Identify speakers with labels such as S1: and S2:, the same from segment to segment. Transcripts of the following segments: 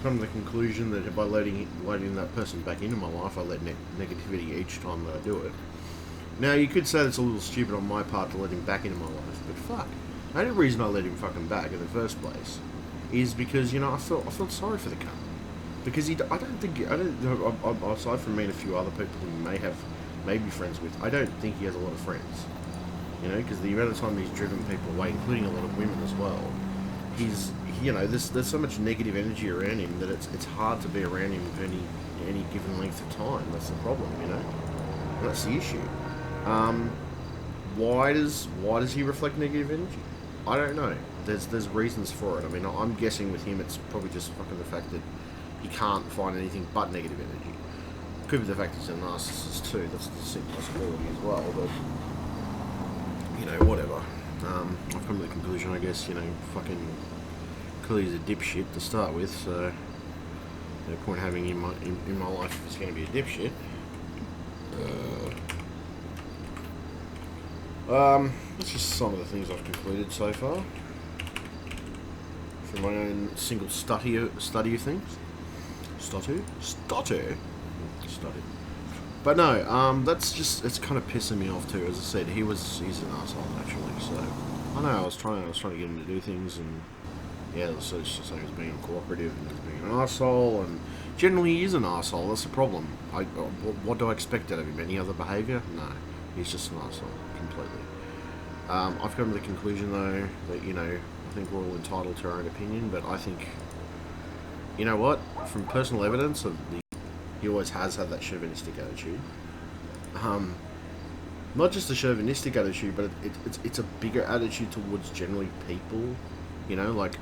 S1: I've come to the conclusion that by letting that person back into my life, I let negativity each time that I do it. Now, you could say that's a little stupid on my part to let him back into my life, but fuck. The only reason I let him fucking back in the first place is because, I felt sorry for the cunt. Because aside from me and a few other people who may be friends with, I don't think he has a lot of friends. Because the amount of time he's driven people away, including a lot of women as well, there's so much negative energy around him that it's hard to be around him for any given length of time. That's the problem, And that's the issue. Why does he reflect negative energy? I don't know. There's reasons for it. I mean, I'm guessing with him, it's probably just fucking the fact that he can't find anything but negative energy. Could be the fact he's a narcissist too. That's a distinct possibility as well. But whatever. I've come to the conclusion, I guess. Fucking clearly he's a dipshit to start with. So no point having him in my life if he's going to be a dipshit. That's just some of the things I've concluded so far from my own single study of things. Study. But no, it's kind of pissing me off too. As I said, he's an asshole naturally. So I know I was trying to get him to do things, and yeah, so it's just saying he's being cooperative and he's being an asshole, and generally he is an asshole. That's the problem. What do I expect out of him? Any other behaviour? No, he's just an asshole completely. I've come to the conclusion though that I think we're all entitled to our own opinion, but I think from personal evidence he always has had that chauvinistic attitude. Not just a chauvinistic attitude, but it's a bigger attitude towards generally people, like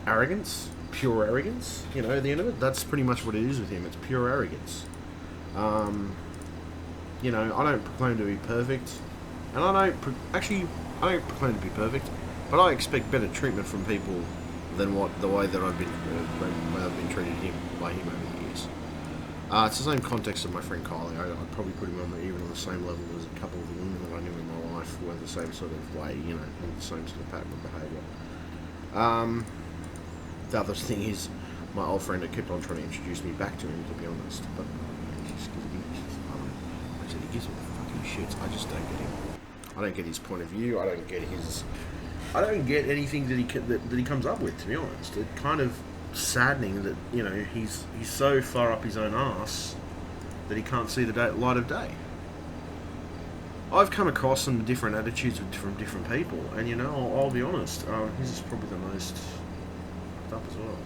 S1: arrogance, pure arrogance. At the end of it, that's pretty much what it is with him. It's pure arrogance. I don't proclaim to be perfect, and I don't proclaim to be perfect, but I expect better treatment from people than the way that I've been treated by him over the years. It's the same context of my friend Kylie. I'd probably put him even on the same level as a couple of the women that I knew in my life who had the same sort of way, the same sort of pattern of behaviour. The other thing is, my old friend had kept on trying to introduce me back to him, to be honest, but he gives me the fucking shits. I just don't get him. I don't get his point of view. I don't get anything that he comes up with, to be honest. It's kind of saddening that he's so far up his own arse that he can't see the light of day. I've come across some different attitudes from different people, and I'll be honest, his is probably the most fucked up as well.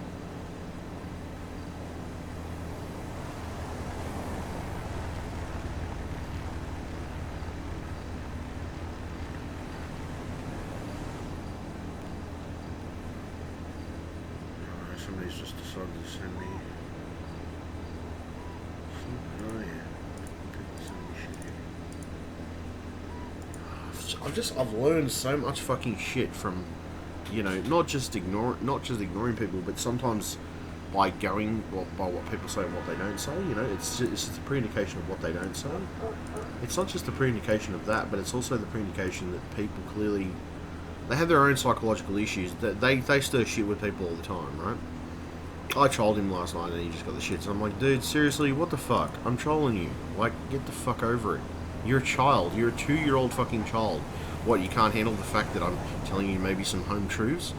S1: Somebody's just decided to send me. Oh yeah, people send me shit. I've learned so much fucking shit from, not just ignoring people, but sometimes by going by what people say and what they don't say. It's just a pre-indication of what they don't say. It's not just the pre-indication of that, but it's also the pre-indication that people clearly they have their own psychological issues. That they stir shit with people all the time, right? I trolled him last night and he just got the shits. And I'm like, dude, seriously, what the fuck? I'm trolling you. Like, get the fuck over it. You're a child. You're a 2-year-old fucking child. What, you can't handle the fact that I'm telling you maybe some home truths?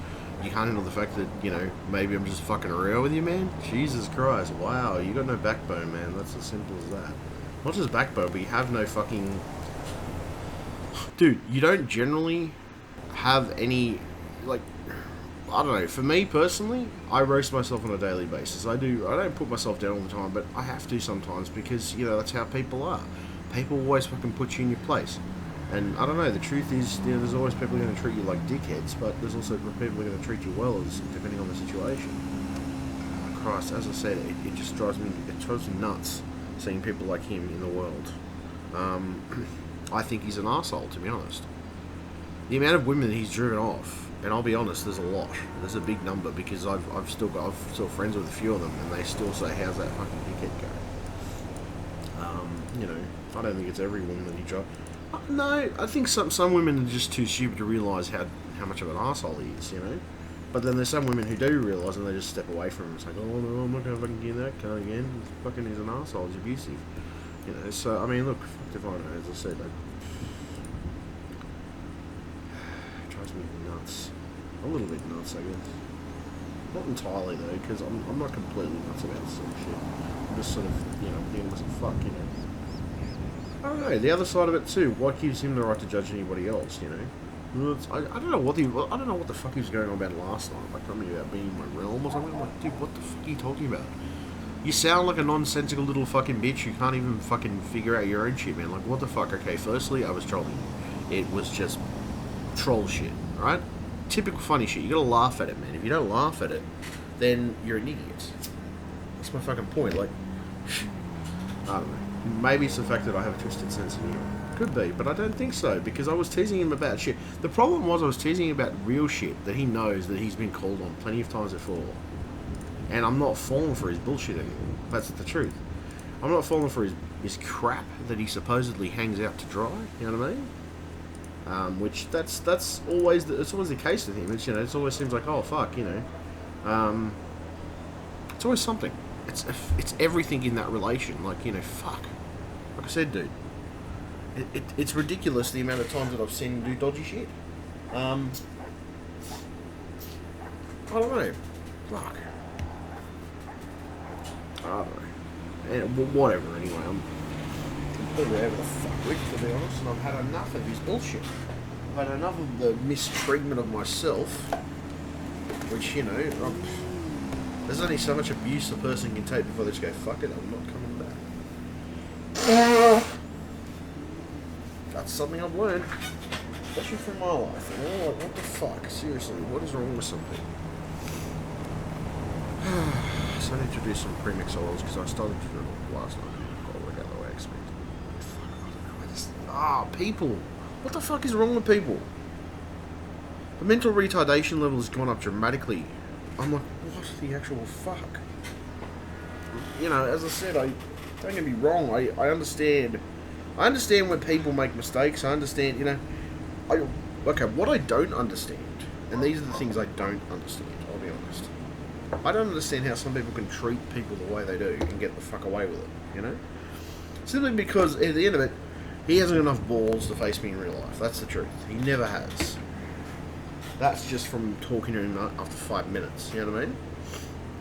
S1: You can't handle the fact that, maybe I'm just fucking real with you, man? Jesus Christ. Wow, you got no backbone, man. That's as simple as that. Not just backbone, but you have no fucking... Dude, you don't generally have any, I don't know, for me personally, I roast myself on a daily basis. I don't put myself down all the time, but I have to sometimes because, that's how people are. People always fucking put you in your place. And I don't know, the truth is, there's always people going to treat you like dickheads, but there's also people who are going to treat you well, depending on the situation. Christ, as I said, it just drives me nuts seeing people like him in the world. I think he's an arsehole, to be honest. The amount of women he's driven off, and I'll be honest, there's a lot. There's a big number because I'm still friends with a few of them, and they still say, "How's that fucking dickhead go?" I don't think it's every woman that he drives. No, I think some women are just too stupid to realise how much of an arsehole he is. But then there's some women who do realise and they just step away from him. It's like, oh no, I'm not going to fucking get that guy again. He's an arsehole, he's abusive. You know, so, I mean, look, fuck if I know, as I said, it drives me nuts. A little bit nuts, I guess. Not entirely, though, because I'm not completely nuts about this sort of shit. I'm just sort of, you know, thinking to myself, fuck, you know. I don't know, the other side of it, too. What gives him the right to judge anybody else, you know? I don't know what the fuck he was going on about last night. Like something about being in my realm or something. I'm like, dude, what the fuck are you talking about? You sound like a nonsensical little fucking bitch who can't even fucking figure out your own shit, man. Like, what the fuck? Okay, firstly, I was trolling you. It was just troll shit, alright? Typical funny shit. You gotta laugh at it, man. If you don't laugh at it, then you're an idiot. That's my fucking point. Like, I don't know. Maybe it's the fact that I have a twisted sense of humor. Could be, but I don't think so, because I was teasing him about shit. The problem was I was teasing him about real shit that he knows that he's been called on plenty of times before. And I'm not falling for his bullshit anymore. That's the truth. I'm not falling for his crap that he supposedly hangs out to dry, you know what I mean? Which that's always it's always the case with him. It's, you know, it always seems like, oh fuck, you know. It's always something. It's everything in that relation. Like, you know, fuck. Like I said, dude. It's ridiculous the amount of times that I've seen him do dodgy shit. I don't know. Fuck. I don't know. And whatever, anyway. I'm completely over the fuck with, to be honest, and I've had enough of his bullshit. I've had enough of the mistreatment of myself, which, you know, there's only so much abuse a person can take before they just go, fuck it, I'm not coming back. That's something I've learned, especially from my life. You know, like, what the fuck? Seriously, what is wrong with some people? So I need to do some premix oils because I started to do it last night. I'll work out the way I expected. People. What the fuck is wrong with people? The mental retardation level has gone up dramatically. I'm like, what the actual fuck? You know, as I said, don't get me wrong, I understand. I understand when people make mistakes. I understand, you know. Okay, what I don't understand, and these are the things I don't understand, I'll be honest. I don't understand how some people can treat people the way they do and get the fuck away with it, you know? Simply because, at the end of it, he hasn't enough balls to face me in real life. That's the truth. He never has. That's just from talking to him after 5 minutes, you know what I mean?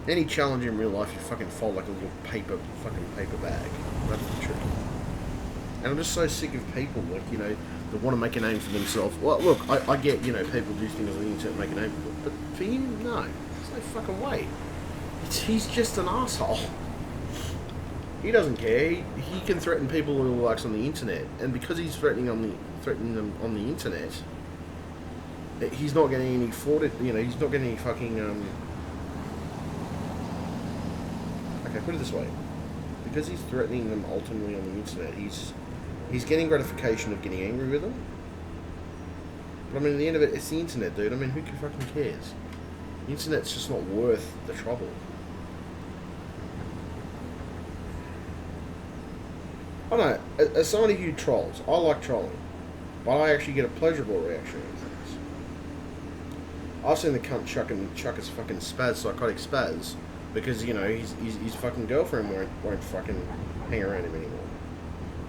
S1: Any challenge in real life, you fucking fold like a little paper bag. That's the truth. And I'm just so sick of people, like, you know, that want to make a name for themselves. Well, look, I get, you know, people do things on the internet and make a name for them, but for him, no. There's no fucking way. He's just an asshole. He doesn't care. He can threaten people who he likes on the internet, and because he's threatening them on the internet, he's not getting any fraud. You know, he's not getting any fucking. Okay, put it this way: because he's threatening them ultimately on the internet, he's getting gratification of getting angry with them. But I mean, at the end of it, it's the internet, dude. I mean, who fucking cares? The internet's just not worth the trouble. I don't know, as somebody who trolls, I like trolling, but I actually get a pleasurable reaction out of things. I've seen the cunt chuck his fucking psychotic spaz, because, you know, his fucking girlfriend won't fucking hang around him anymore.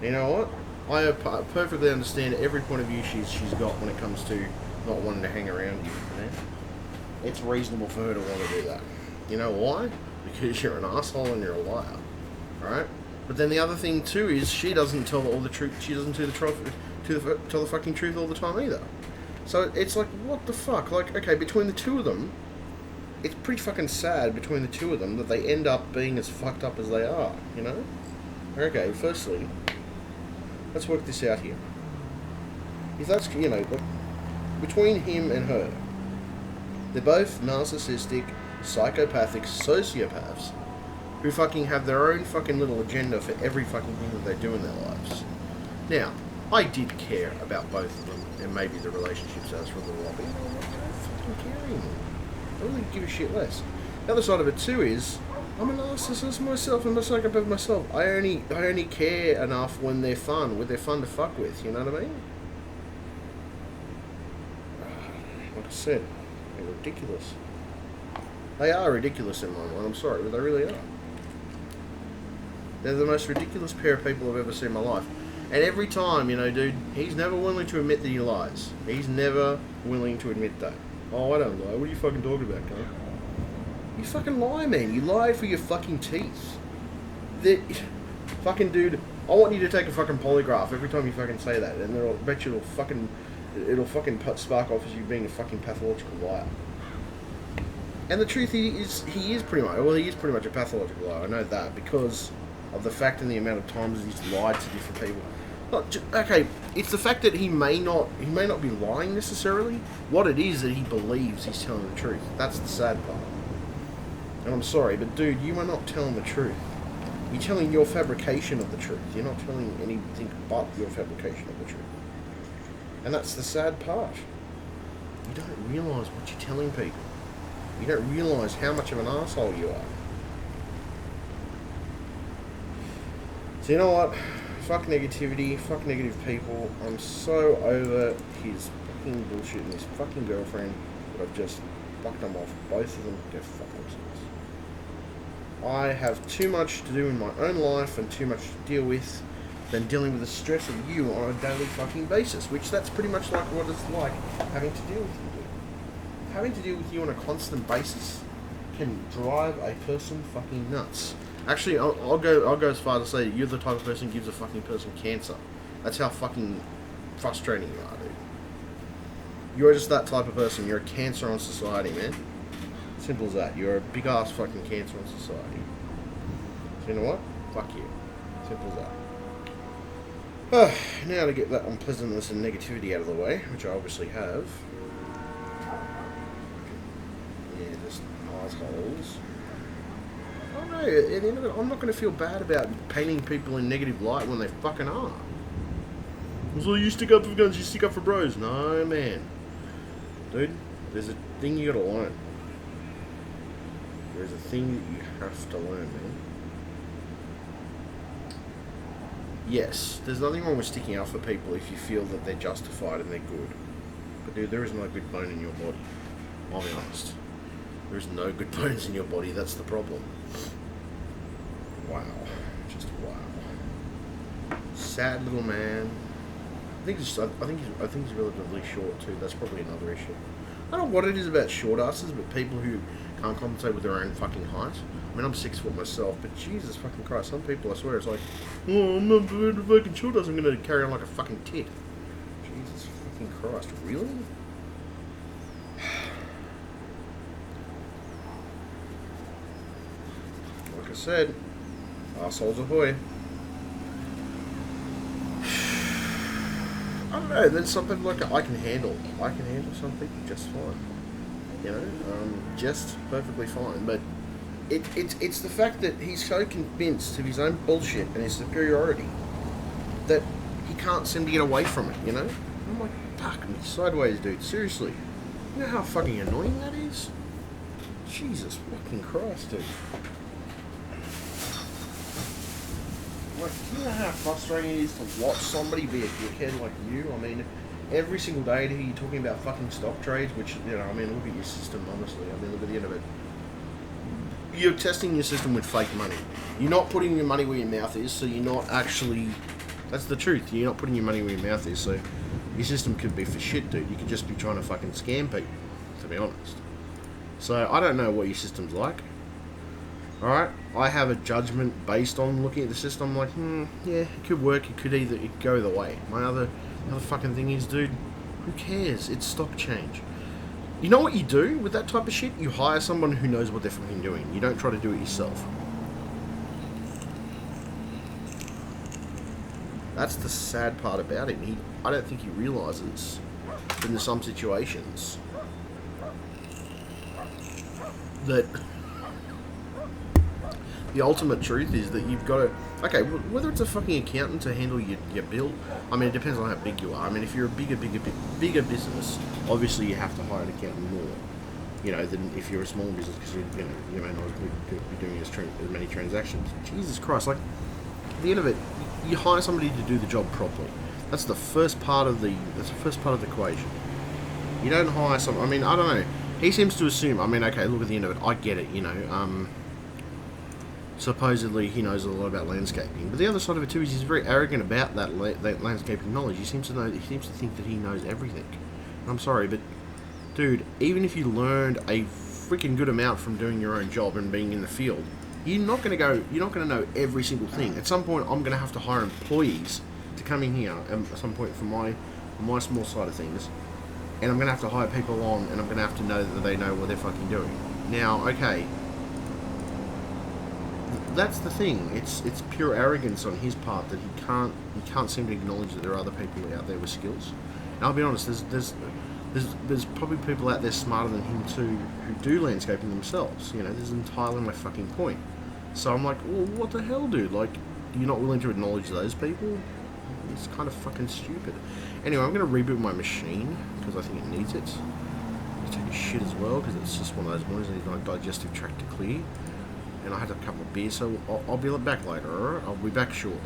S1: You know what? I perfectly understand every point of view she's got when it comes to not wanting to hang around you, you know? It's reasonable for her to want to do that. You know why? Because you're an asshole and you're a liar, right? But then the other thing too is she doesn't tell all the truth. She doesn't tell the fucking truth all the time either. So it's like, what the fuck? Like, okay, between the two of them, it's pretty fucking sad between the two of them that they end up being as fucked up as they are. You know? Okay, firstly, let's work this out here. If that's, you know, between him and her, they're both narcissistic, psychopathic sociopaths who fucking have their own fucking little agenda for every fucking thing that they do in their lives. Now, I did care about both of them, and maybe the relationships as for the lobby. I don't fucking care anymore. I really give a shit less. The other side of it too is, I'm a narcissist myself, I'm a psychopath myself. I only care enough when they're fun, to fuck with, you know what I mean? Like I said, they're ridiculous. They are ridiculous in my mind, I'm sorry, but they really are. They're the most ridiculous pair of people I've ever seen in my life. And every time, you know, dude, he's never willing to admit that he lies. He's never willing to admit that. Oh, I don't lie. What are you fucking talking about, cunt? You fucking lie, man. You lie for your fucking teeth. Fucking dude, I want you to take a fucking polygraph every time you fucking say that, and I bet you it'll fucking spark off as you being a fucking pathological liar. And the truth is, he is pretty much a pathological liar. I know that because of the fact and the amount of times he's lied to different people. Okay, it's the fact that he may not be lying necessarily. What it is that he believes he's telling the truth. That's the sad part. And I'm sorry, but dude, you are not telling the truth. You're telling your fabrication of the truth. You're not telling anything but your fabrication of the truth. And that's the sad part. You don't realise what you're telling people. You don't realise how much of an arsehole you are. So you know what? Fuck negativity, fuck negative people. I'm so over his fucking bullshit and his fucking girlfriend that I've just fucked them off. Both of them, go fuck themselves. I have too much to do in my own life and too much to deal with than dealing with the stress of you on a daily fucking basis, which that's pretty much like what it's like having to deal with you, dude. Having to deal with you on a constant basis can drive a person fucking nuts. Actually, I'll go as far as to say that you're the type of person who gives a fucking person cancer. That's how fucking frustrating you are, dude. You're just that type of person. You're a cancer on society, man. Simple as that. You're a big ass fucking cancer on society. So you know what? Fuck you. Simple as that. Now to get that unpleasantness and negativity out of the way, which I obviously have. Yeah, just assholes. I don't know, at the end of it, I'm not going to feel bad about painting people in negative light when they fucking are. So you stick up for guns, you stick up for bros. No, man. Dude, there's a thing you gotta learn. There's a thing that you have to learn, man. Yes, there's nothing wrong with sticking up for people if you feel that they're justified and they're good. But dude, there is no good bone in your body. I'll be honest. There's no good bones in your body, that's the problem. Wow. Just wow. Sad little man. I think he's relatively short too, that's probably another issue. I don't know what it is about short asses, but people who can't compensate with their own fucking height. I mean, I'm 6 foot myself, but Jesus fucking Christ, some people, I swear, it's like, oh, I'm not a fucking short ass, I'm gonna carry on like a fucking tit. Jesus fucking Christ, really? Like I said, arseholes ahoy. I don't know, then some people like I can handle some people just fine. You know, just perfectly fine. But it's the fact that he's so convinced of his own bullshit and his superiority that he can't seem to get away from it, you know? I'm like, fuck me sideways, dude, seriously. You know how fucking annoying that is? Jesus fucking Christ, dude. Like, you know how frustrating it is to watch somebody be a dickhead like you? I mean, every single day to hear you talking about fucking stock trades, which, you know, I mean, look at your system, honestly. I mean, look at the end of it. You're testing your system with fake money. You're not putting your money where your mouth is, so you're not actually... That's the truth. You're not putting your money where your mouth is, so your system could be for shit, dude. You could just be trying to fucking scam people, to be honest. So, I don't know what your system's like. Alright, I have a judgment based on looking at the system. I'm like, yeah, it could work, it could go either way. My other fucking thing is, dude, who cares? It's stock change. You know what you do with that type of shit? You hire someone who knows what they're fucking doing. You don't try to do it yourself. That's the sad part about him. I don't think he realises that in some situations that the ultimate truth is that you've got to... Okay, whether it's a fucking accountant to handle your bill, I mean, it depends on how big you are. I mean, if you're a bigger business, obviously you have to hire an accountant more, you know, than if you're a small business, because you may not be doing as many transactions. Jesus Christ, like, at the end of it, you hire somebody to do the job properly. That's the first part of the equation. You don't hire some... I mean, I don't know. he seems to assume. I mean, okay, look at the end of it. I get it, you know. Supposedly he knows a lot about landscaping, but the other side of it too is he's very arrogant about that landscaping knowledge. He seems to know. He seems to think that he knows everything. And I'm sorry, but dude, even if you learned a freaking good amount from doing your own job and being in the field, you're not going to know every single thing. At some point, I'm going to have to hire employees to come in here at some point for my small side of things, and I'm going to have to hire people on, and I'm going to have to know that they know what they're fucking doing. Now, okay, that's the thing. It's pure arrogance on his part that he can't seem to acknowledge that there are other people out there with skills. And I'll be honest, there's probably people out there smarter than him too who do landscaping themselves. You know, this is entirely my fucking point. So I'm like, well, what the hell, dude? Like, you're not willing to acknowledge those people? It's kind of fucking stupid. Anyway, I'm going to reboot my machine because I think it needs it. I'm going to take a shit as well because it's just one of those mornings I need my digestive tract to clear. And I had a couple of beers, so I'll be back later, alright? I'll be back shortly.